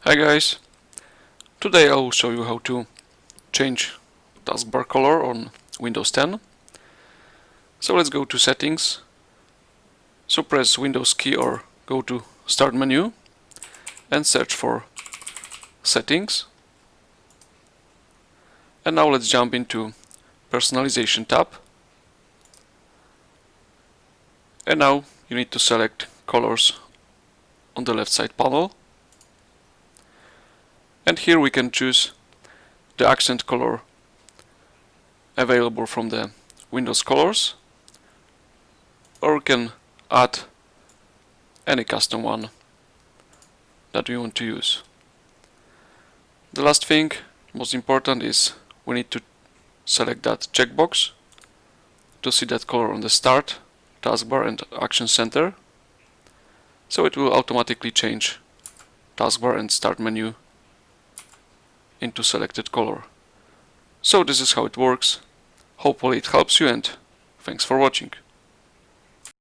Hi guys, today I will show you how to change taskbar color on Windows 10. So let's go to settings. So press Windows key or go to start menu and search for settings. And now let's jump into personalization tab. And now you need to select colors on the left side panel. And here we can choose the accent color available from the Windows colors, or we can add any custom one that we want to use. The last thing, most important, is we need to select that checkbox to see that color on the start, taskbar and action center. So it will automatically change taskbar and start menu into selected color. So this is how it works. Hopefully it helps you, and thanks for watching.